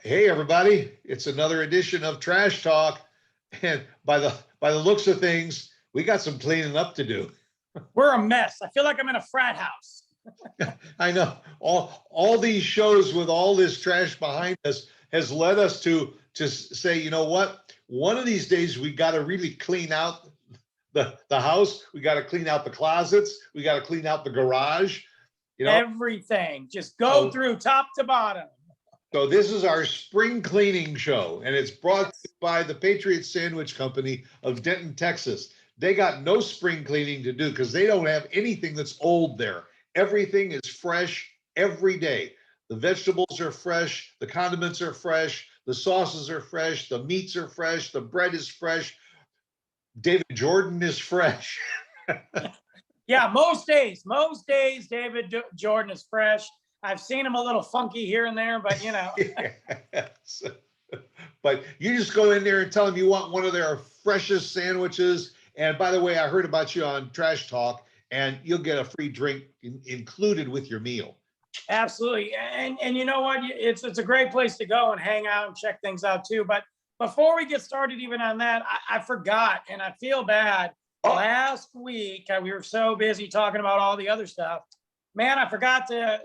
Hey everybody, it's another edition of Trash Talk, and by the looks of things, we got some cleaning up to do. We're a mess. I feel like I'm in a frat house. I know all these shows with all this trash behind us has led us to say, you know what? One of these days we got to really clean out the house. We got to clean out the closets. We got to clean out the garage. Everything. Just go through top to bottom. So this is our spring cleaning show, and it's brought by the Patriot Sandwich Company of Denton, Texas. They got no spring cleaning to do because they don't have anything that's old there. Everything is fresh every day. The vegetables are fresh, the condiments are fresh, the sauces are fresh, the meats are fresh, the bread is fresh. David Jordan is fresh. Yeah, most days, David Jordan is fresh. I've seen him a little funky here and there, but Yes. But you just go in there and tell them you want one of their freshest sandwiches. And by the way, I heard about you on Trash Talk, and you'll get a free drink included with your meal. Absolutely. And you know what? It's a great place to go and hang out and check things out too. But before we get started even on that, I forgot, and I feel bad. Last week, we were so busy talking about all the other stuff. Man, I forgot to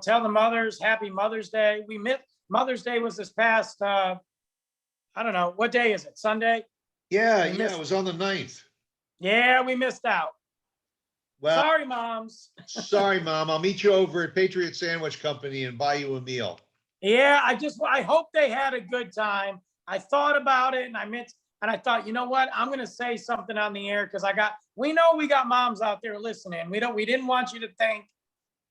tell the mothers Happy Mother's Day. Mother's Day was this past, I don't know, what day is it? Sunday? Yeah, it was on the 9th. Yeah, we missed out. Well, sorry, moms. Sorry, Mom. I'll meet you over at Patriot Sandwich Company and buy you a meal. Yeah, I hope they had a good time. I thought about it, and I thought, you know what? I'm going to say something on the air because we know we got moms out there listening. We didn't want you to think.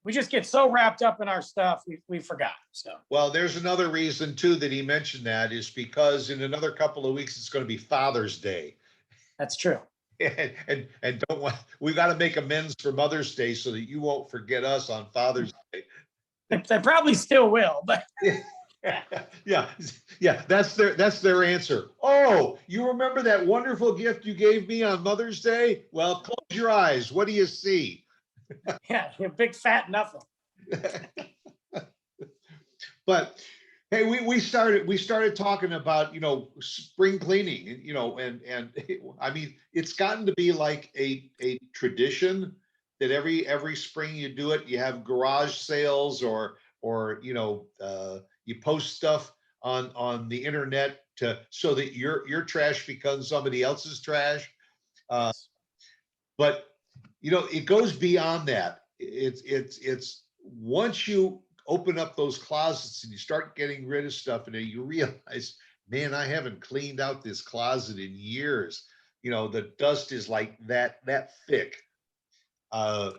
We just get so wrapped up in our stuff, we forgot. So, well, there's another reason too that he mentioned that is because in another couple of weeks it's going to be Father's Day. That's true. And we got to make amends for Mother's Day so that you won't forget us on Father's Day. They probably still will, but yeah, that's their answer. Oh, you remember that wonderful gift you gave me on Mother's Day? Well, close your eyes. What do you see? Yeah, you're big fat nothing. But hey, we started talking about, spring cleaning, and I mean, it's gotten to be like a tradition that every spring you do it. You have garage sales or you post stuff on the internet so that your trash becomes somebody else's trash. But it goes beyond that. It's once you open up those closets and you start getting rid of stuff, and then you realize, man, I haven't cleaned out this closet in years. The dust is like that thick. And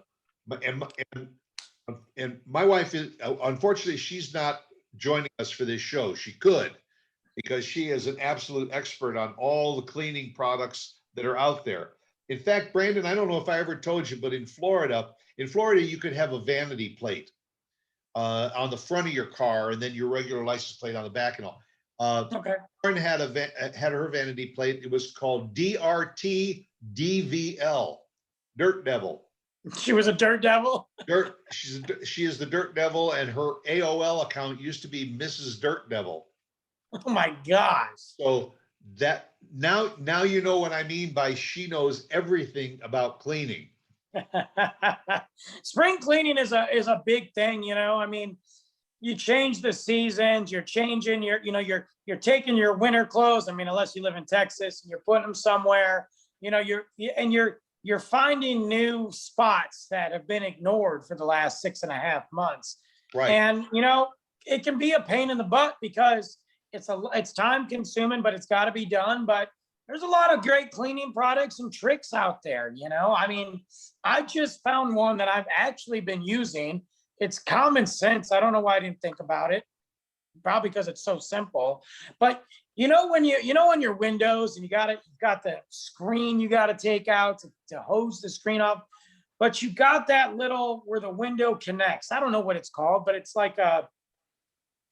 my wife is, unfortunately, she's not joining us for this show. She could, because she is an absolute expert on all the cleaning products that are out there. In fact, Brandon, I don't know if I ever told you, but in Florida, you could have a vanity plate on the front of your car, and then your regular license plate on the back and all. Okay. Lauren had her vanity plate. It was called DRT DVL, Dirt Devil. She was a dirt devil. She is the Dirt Devil, and her AOL account used to be Mrs. Dirt Devil. Oh my gosh! So that now you know what I mean by she knows everything about cleaning. Spring cleaning is a big thing, I mean, you change the seasons, you're changing you're taking your winter clothes. I mean, unless you live in Texas and you're putting them somewhere, you're finding new spots that have been ignored for the last 6.5 months. Right. And it can be a pain in the butt because it's time consuming, but it's got to be done. But there's a lot of great cleaning products and tricks out there. I mean, I just found one that I've actually been using. It's common sense. I don't know why I didn't think about it. Probably because it's so simple. But when on your windows and you've got the screen you got to take out to hose the screen up, but you got that little where the window connects. I don't know what it's called, but it's like I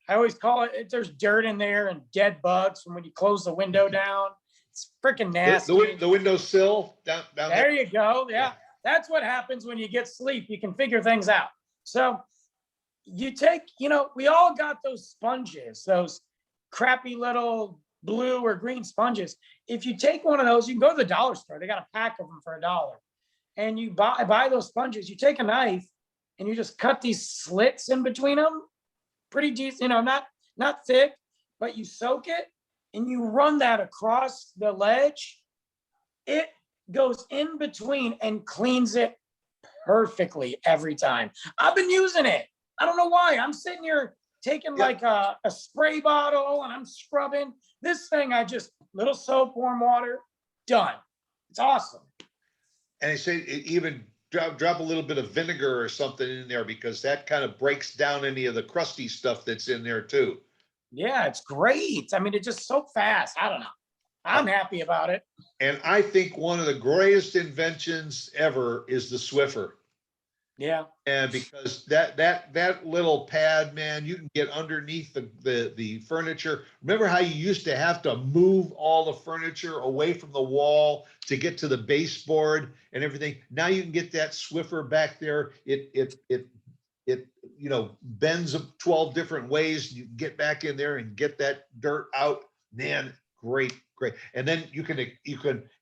always call it, there's dirt in there and dead bugs from when you close the window down. It's freaking nasty. The windowsill down there. You go. Yeah. That's what happens when you get sleep. You can figure things out. So you take, we all got those sponges, those crappy little blue or green sponges. If you take one of those, you can go to the dollar store. They got a pack of them for $1. And you buy those sponges. You take a knife and you just cut these slits in between them. Pretty decent, not thick, but you soak it and you run that across the ledge. It goes in between and cleans it perfectly every time. I've been using it. I don't know why. I'm sitting here taking like a spray bottle and I'm scrubbing this thing. I just little soap, warm water, done. It's awesome. And I say even drop a little bit of vinegar or something in there, because that kind of breaks down any of the crusty stuff that's in there too. Yeah, it's great. I mean, it's just so fast. I don't know. I'm happy about it. And I think one of the greatest inventions ever is the Swiffer. Yeah. And because that little pad, man, you can get underneath the furniture. Remember how you used to have to move all the furniture away from the wall to get to the baseboard and everything? Now you can get that Swiffer back there. It bends 12 different ways. You can get back in there and get that dirt out. Man, great. And then you can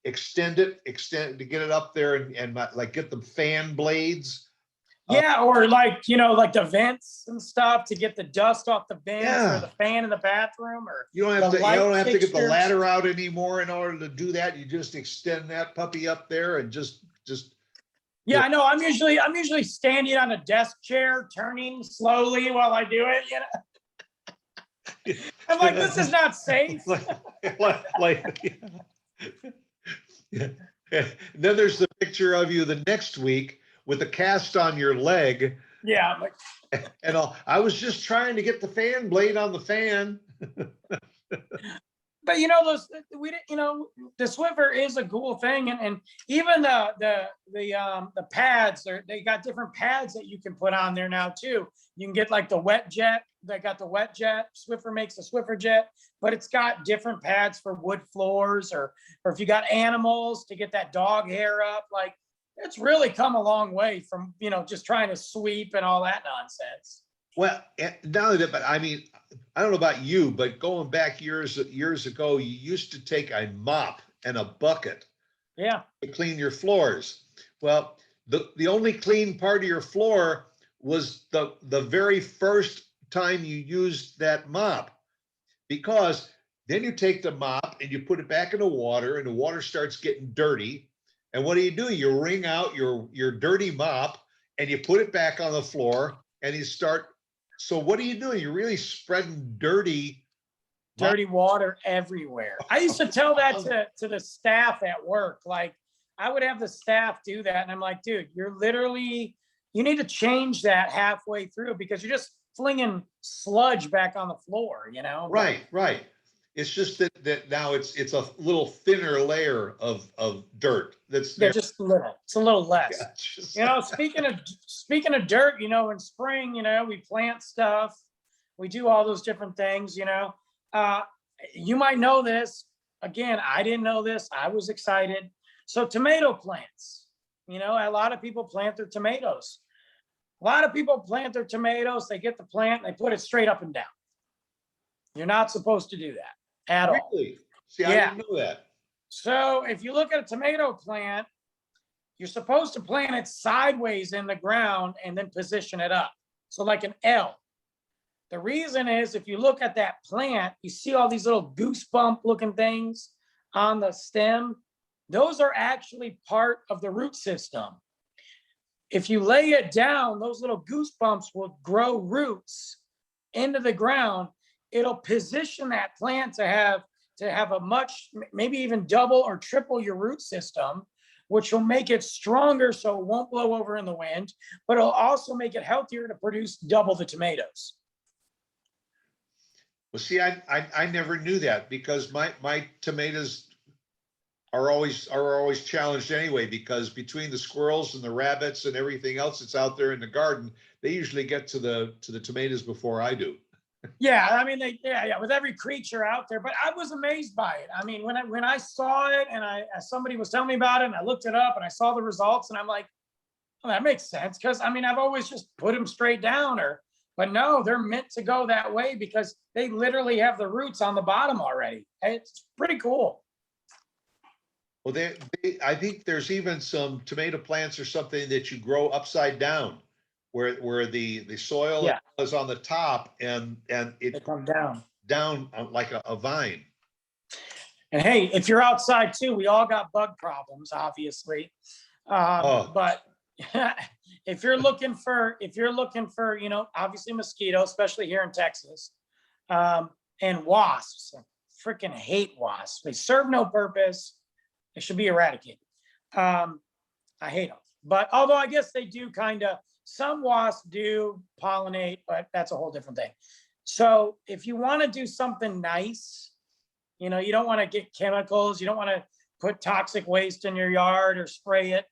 extend it to get it up there and like get the fan blades. Yeah, or like the vents and stuff to get the dust off the vents or the fan in the bathroom, or you don't have to get the ladder out anymore in order to do that. You just extend that puppy up there and just yeah, I know. I'm usually standing on a desk chair, turning slowly while I do it. I'm like, this is not safe. And then there's the picture of you the next week with a cast on your leg. Yeah, I'm like, and I was just trying to get the fan blade on the fan. But the Swiffer is a cool thing, and even the pads, they got different pads that you can put on there now too. You can get like the wet jet. They got the wet jet. Swiffer makes the Swiffer jet, but it's got different pads for wood floors, or if you got animals to get that dog hair up. Like, it's really come a long way from just trying to sweep and all that nonsense. Well, not only that, but I mean, I don't know about you, but going back years ago, you used to take a mop and a bucket to clean your floors. Well, the only clean part of your floor was the very first time you used that mop, because then you take the mop and you put it back in the water and the water starts getting dirty. And what do? You wring out your dirty mop and you put it back on the floor and you start. So what are you doing? You're really spreading dirty water everywhere. I used to tell that to the staff at work. Like, I would have the staff do that. And I'm like, dude, you need to change that halfway through, because you're just flinging sludge back on the floor, Right. It's just that now it's a little thinner layer of dirt. That's just a little. It's a little less. Yeah, Speaking of dirt, in spring, we plant stuff. We do all those different things. You might know this. Again, I didn't know this. I was excited. So tomato plants. A lot of people plant their tomatoes. They get the plant, and they put it straight up and down. You're not supposed to do that at all. Really? See, I didn't know that. So if you look at a tomato plant, you're supposed to plant it sideways in the ground and then position it up. So like an L. The reason is, if you look at that plant, you see all these little goosebump looking things on the stem. Those are actually part of the root system. If you lay it down, those little goosebumps will grow roots into the ground. It'll position that plant to have a much, maybe even double or triple your root system, which will make it stronger so it won't blow over in the wind, but it'll also make it healthier to produce double the tomatoes. Well, see, I never knew that, because my tomatoes are always challenged anyway, because between the squirrels and the rabbits and everything else that's out there in the garden, they usually get to the tomatoes before I do. Yeah, I mean, with every creature out there. But I was amazed by it. I mean, when I saw it, and somebody was telling me about it, and I looked it up and I saw the results, and I'm like, well, that makes sense, because I mean, I've always just put them straight down, or But no, they're meant to go that way because they literally have the roots on the bottom already. It's pretty cool. Well, I think there's even some tomato plants or something that you grow upside down, where the soil Yeah. is on the top and They it come down. down like a vine. And hey, if you're outside too, we all got bug problems, obviously. Oh. But if you're looking for, you know, obviously mosquitoes, especially here in Texas, and wasps, I freaking hate wasps. They serve no purpose. They should be eradicated. I hate them. But although I guess they do some wasps do pollinate, but that's a whole different thing. So if you want to do something nice, you know, you don't want to get chemicals. You don't want to put toxic waste in your yard or spray it.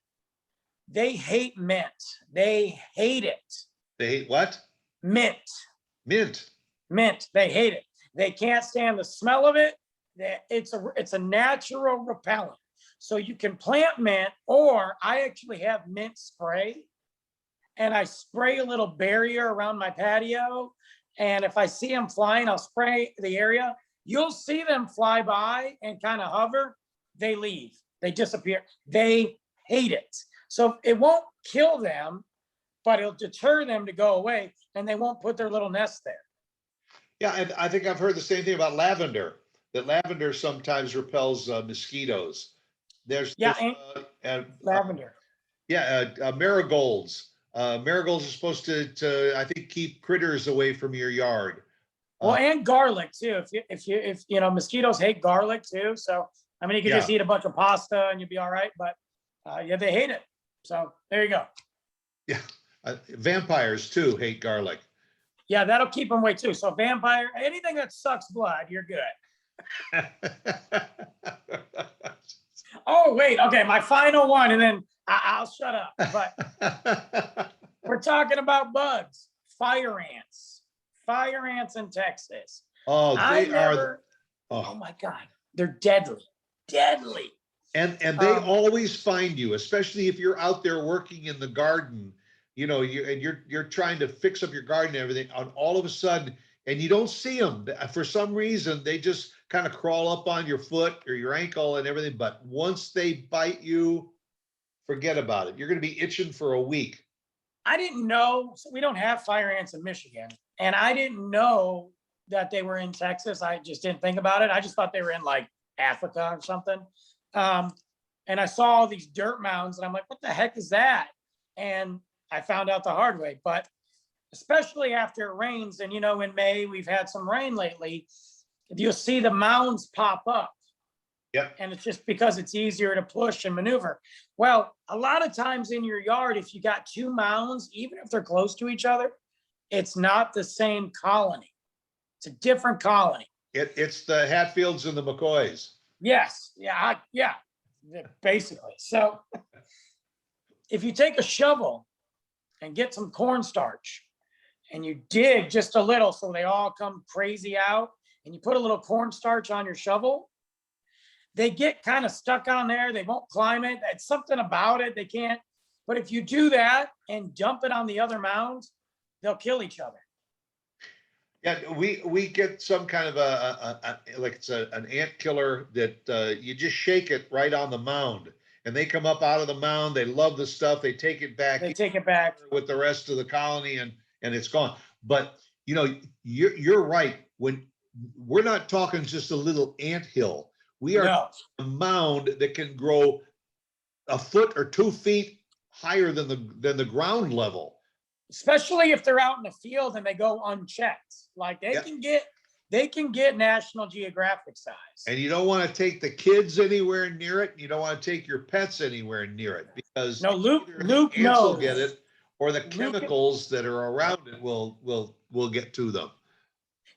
They hate mint. They hate it. They hate what? Mint. Mint. Mint. They hate it. They can't stand the smell of it. It's a natural repellent. So you can plant mint, or I actually have mint spray, and I spray a little barrier around my patio. And if I see them flying, I'll spray the area. You'll see them fly by and kind of hover. They leave. They disappear. They hate it. So it won't kill them, but it'll deter them to go away, and they won't put their little nest there. Yeah, and I think I've heard the same thing about lavender, that lavender sometimes repels mosquitoes. There's Lavender. Marigolds. Marigolds are supposed to I think keep critters away from your yard. Well, and garlic too. If you know, mosquitoes hate garlic too. So I mean, you could just eat a bunch of pasta and you'd be all right. But yeah, they hate it. So there you go. Yeah, vampires too hate garlic. Yeah, that'll keep them away too. So vampire, anything that sucks blood, you're good. Oh wait, okay, my final one, and then I'll shut up. But we're talking about bugs, fire ants in Texas. Oh, oh my God, they're deadly, deadly. And they always find you, especially if you're out there working in the garden, you know, you're trying to fix up your garden and everything, and all of a sudden, and you don't see them for some reason, they just kind of crawl up on your foot or your ankle and everything. But once they bite you, forget about it. You're going to be itching for a week. I didn't know. So we don't have fire ants in Michigan, and I didn't know that they were in Texas. I just didn't think about it. I just thought they were in like Africa or something. And I saw all these dirt mounds, and I'm like, what the heck is that? And I found out the hard way. But especially after it rains, and you know, in May we've had some rain lately, you'll see the mounds pop up. Yep. And it's just because it's easier to push and maneuver. Well, a lot of times in your yard, if you got two mounds, even if they're close to each other, it's not the same colony. It's a different colony. It's the Hatfields and the McCoys. Yes. Yeah. Basically. So if you take a shovel and get some cornstarch and you dig just a little so they all come crazy out, and you put a little cornstarch on your shovel, they get kind of stuck on there. They won't climb it. It's something about it. They can't. But if you do that and dump it on the other mounds, they'll kill each other. Yeah, we get some kind of like it's an ant killer that you just shake it right on the mound, and they come up out of the mound. They love the stuff. They take it back. They take it back with the rest of the colony, and it's gone. But you know, you're right. When we're not talking just a little ant hill, we are a mound that can grow a foot or 2 feet higher than the ground level. Especially if they're out in the field and they go unchecked. Like they can get National Geographic size. And you don't want to take the kids anywhere near it. You don't want to take your pets anywhere near it, because Luke ants knows. will get it, or the chemicals that are around it will get to them.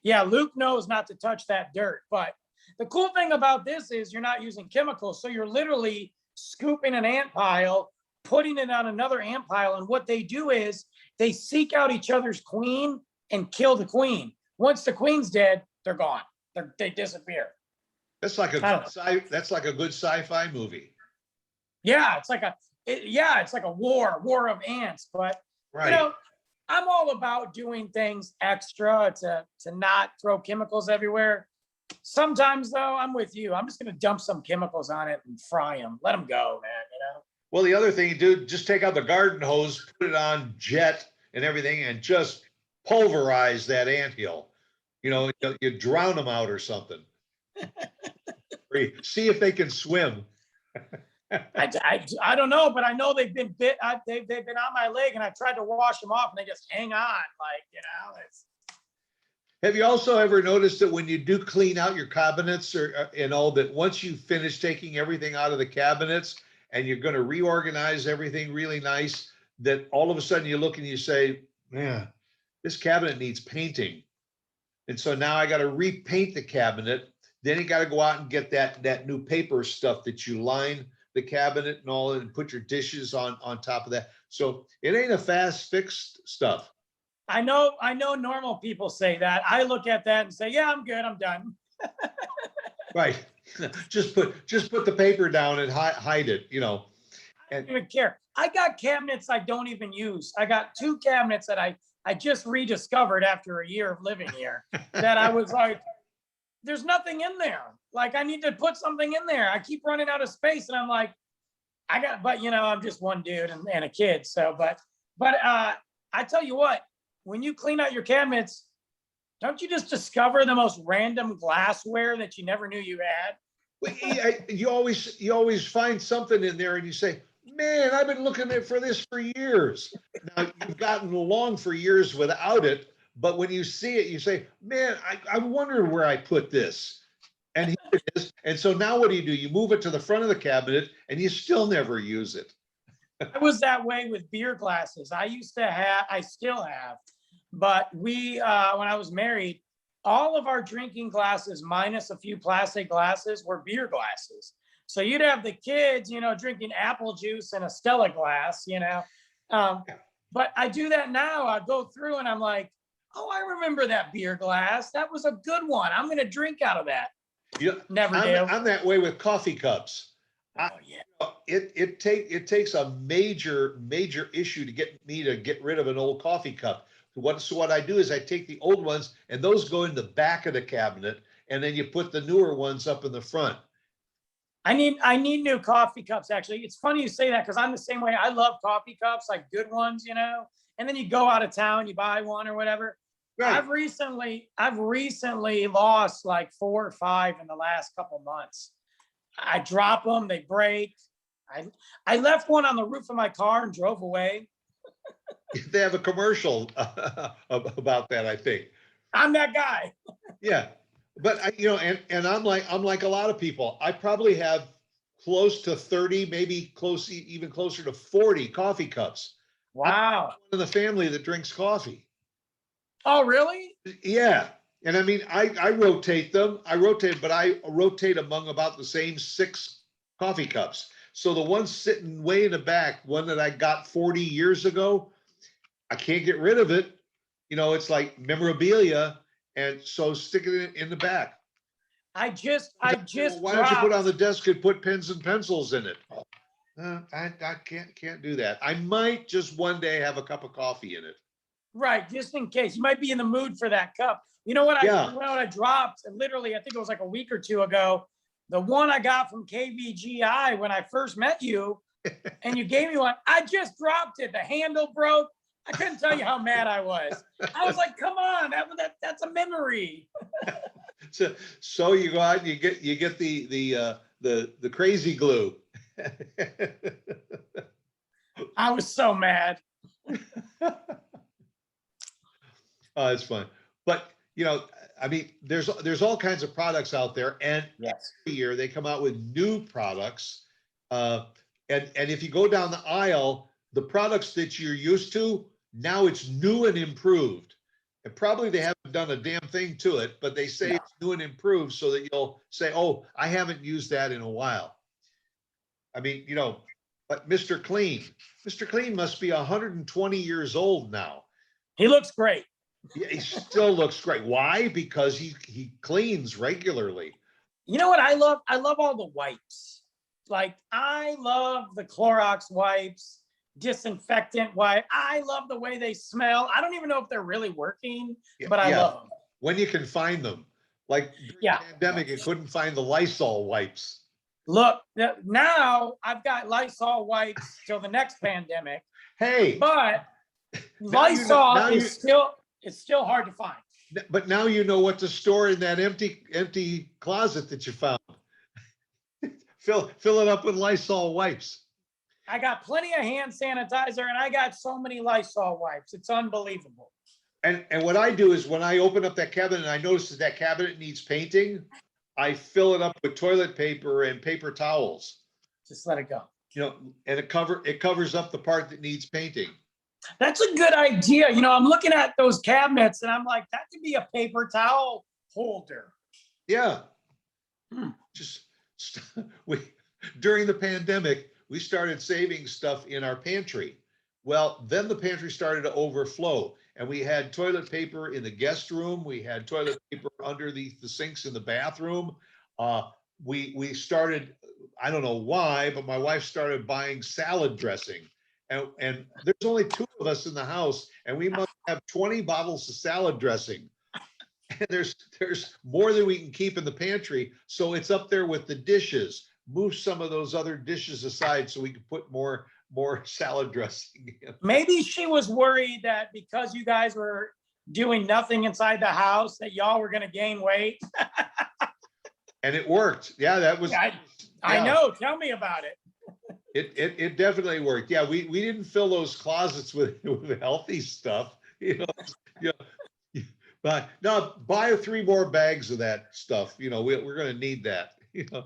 Yeah, Luke knows not to touch that dirt. But the cool thing about this is you're not using chemicals. So you're literally scooping an ant pile, putting it on another ant pile. And what they do is they seek out each other's queen and kill the queen. Once the queen's dead, they're gone. They disappear. That's like a good sci-fi movie. Yeah, it's like a war of ants. But right. You know, I'm all about doing things extra to not throw chemicals everywhere. Sometimes though, I'm with you. I'm just going to dump some chemicals on it and fry them. Let them go, man. Well, the other thing you do, just take out the garden hose, put it on jet and everything, and just pulverize that anthill. You drown them out or something. Or you see if they can swim. I don't know, but I know they've been bit. They've been on my leg, and I tried to wash them off, and they just hang on, it's. Have you also ever noticed that when you do clean out your cabinets or that once you finish taking everything out of the cabinets and you're going to reorganize everything really nice, that all of a sudden you look and you say, man, this cabinet needs painting. And so now I got to repaint the cabinet. Then you got to go out and get that new paper stuff that you line the cabinet and all, and put your dishes on top of that. So it ain't a fast fix stuff. I know normal people say that. I look at that and say, yeah, I'm good. I'm done. Right. Just put the paper down and hide it, I don't even care. I got cabinets I don't even use. I got 2 cabinets that I just rediscovered after a year of living here that I was like, there's nothing in there. Like, I need to put something in there. I keep running out of space, and I'm like, but I'm just one dude and a kid. So, but I tell you what, when you clean out your cabinets, don't you just discover the most random glassware that you never knew you had? You always find something in there and you say, man, I've been looking for this for years. Now you've gotten along for years without it, but when you see it, you say, man, I wonder where I put this. And here it is. And so now what do? You move it to the front of the cabinet and you still never use it. I was that way with beer glasses. I still have, but when I was married, all of our drinking glasses, minus a few plastic glasses, were beer glasses. So you'd have the kids, drinking apple juice in a Stella glass, but I do that now. I go through and I'm like, oh, I remember that beer glass. That was a good one. I'm going to drink out of that. Never do. I'm that way with coffee cups. Oh, yeah. It takes a major issue to get me to get rid of an old coffee cup. So what I do is I take the old ones and those go in the back of the cabinet, and then you put the newer ones up in the front. I need new coffee cups. Actually, it's funny you say that because I'm the same way. I love coffee cups, like good ones, and then you go out of town, you buy one or whatever. Right. I've recently lost like 4 or 5 in the last couple months. I drop them, they break. I left one on the roof of my car and drove away. They have a commercial about that, I think. I'm that guy. Yeah, but and I'm like a lot of people. I probably have close to 30, maybe even closer to 40 coffee cups. Wow. I'm one in the family that drinks coffee. Oh, really? Yeah. And I mean, I rotate them. But I rotate among about the same 6 coffee cups. So the one sitting way in the back, one that I got 40 years ago, I can't get rid of it. It's like memorabilia. And so sticking it in the back. I just why don't you put on the desk and put pens and pencils in it? I can't do that. I might just one day have a cup of coffee in it. Right, just in case. You might be in the mood for that cup. You know what I dropped? Literally, I think it was like a week or 2 ago. The one I got from KVGI when I first met you, and you gave me one. I just dropped it. The handle broke. I couldn't tell you how mad I was. I was like, "Come on, that's a memory." So you go out and you get the crazy glue. I was so mad. Oh, it's fun. But, I mean, there's all kinds of products out there, and yes, every year they come out with new products. And if you go down the aisle, the products that you're used to, now it's new and improved. And probably they haven't done a damn thing to it, but they say it's new and improved so that you'll say, oh, I haven't used that in a while. I mean, but Mr. Clean must be 120 years old now. He looks great. Yeah, he still looks great. Why? Because he cleans regularly. You know what I love? I love all the wipes. Like, I love the Clorox wipes, disinfectant wipe. I love the way they smell. I don't even know if they're really working, Yeah, but I yeah. love them. When you can find them. Like during Yeah. the pandemic, you couldn't find the Lysol wipes. Look, now I've got Lysol wipes till the next pandemic, Hey, but now you know, Lysol is still hard to find. but now you know what to store in that empty closet that you found. Fill it up with Lysol wipes. I got plenty of hand sanitizer and I got so many Lysol wipes. It's unbelievable. And what I do is when I open up that cabinet and I notice that that cabinet needs painting, I fill it up with toilet paper and paper towels. Just let it go. You know, and it covers up the part that needs painting. That's a good idea. You know, I'm looking at those cabinets and I'm like, that could be a paper towel holder. Yeah. Just during the pandemic, we started saving stuff in our pantry. Well, then the pantry started to overflow and we had toilet paper in the guest room. We had toilet paper underneath the sinks in the bathroom. We started, I don't know why, but my wife started buying salad dressing. And there's only 2 of us in the house and we must have 20 bottles of salad dressing. And there's more than we can keep in the pantry. So it's up there with the dishes. Move some of those other dishes aside so we can put more salad dressing in. Maybe she was worried that because you guys were doing nothing inside the house that y'all were going to gain weight. And it worked. Yeah, that was. I know. Tell me about it. It definitely worked. Yeah, we didn't fill those closets with healthy stuff. You know, but no, buy 3 more bags of that stuff. You know, we're going to need that. You know.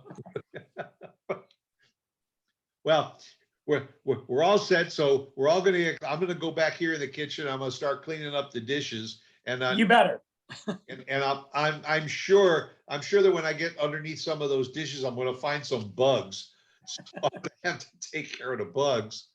Well, we're all set. So we're all going to. I'm going to go back here in the kitchen. I'm going to start cleaning up the dishes. And you better. and I'm sure that when I get underneath some of those dishes, I'm going to find some bugs. So I'm going to have to take care of the bugs.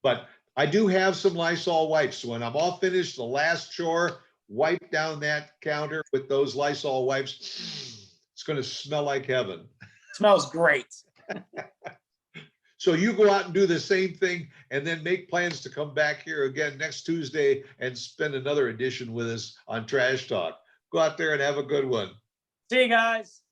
But I do have some Lysol wipes. So when I'm all finished, the last chore, wipe down that counter with those Lysol wipes. It's going to smell like heaven. Smells great. So you go out and do the same thing and then make plans to come back here again next Tuesday and spend another edition with us on Trash Talk. Go out there and have a good one. See you guys.